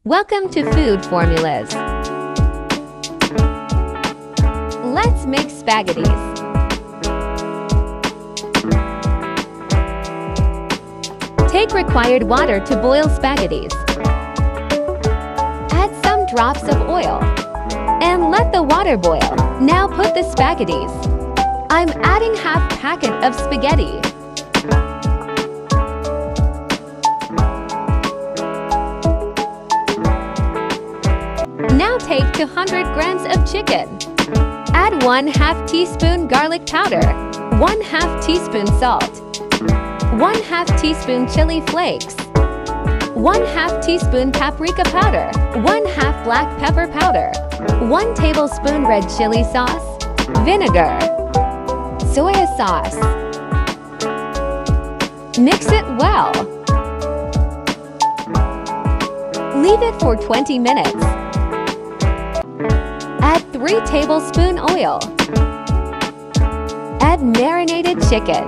Welcome to Food Formulas. Let's make spaghettis. Take required water to boil spaghettis. Add some drops of oil and let the water boil. Now put the spaghettis. I'm adding half packet of spaghetti. Now take 200 grams of chicken. Add 1/2 teaspoon garlic powder, 1/2 teaspoon salt, 1/2 teaspoon chili flakes, 1/2 teaspoon paprika powder, 1/2 black pepper powder, 1 tablespoon red chili sauce, vinegar, soya sauce. Mix it well. Leave it for 20 minutes. Add 3 tablespoon oil. Add marinated chicken.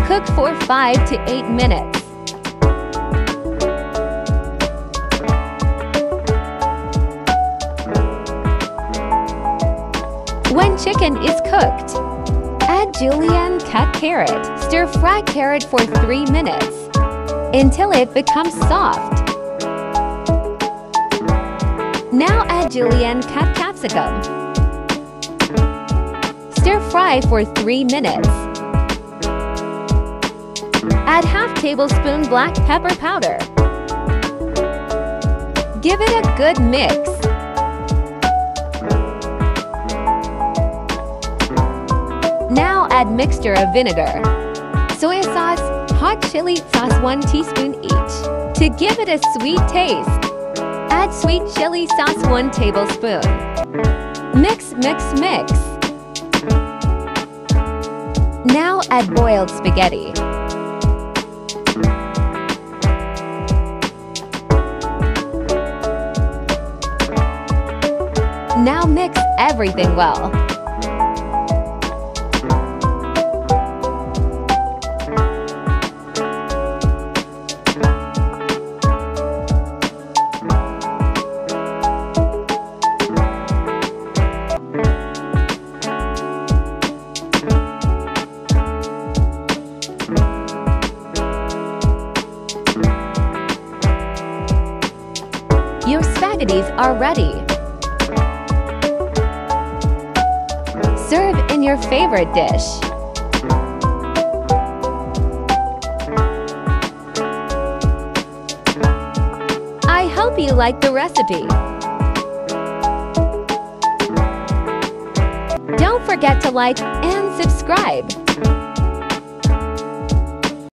Cook for 5 to 8 minutes. When chicken is cooked, add Juliane cut carrot. Stir-fry carrot for 3 minutes until it becomes soft. Now add Juliane cut capsicum. Stir-fry for 3 minutes. Add half tablespoon black pepper powder. Give it a good mix. Now add mixture of vinegar, soya sauce, hot chili sauce 1 teaspoon each. To give it a sweet taste, add sweet chili sauce 1 tablespoon. Mix, mix, mix. Now add boiled spaghetti. Now mix everything well. Your spaghettis are ready. Serve in your favorite dish. I hope you like the recipe. Don't forget to like and subscribe.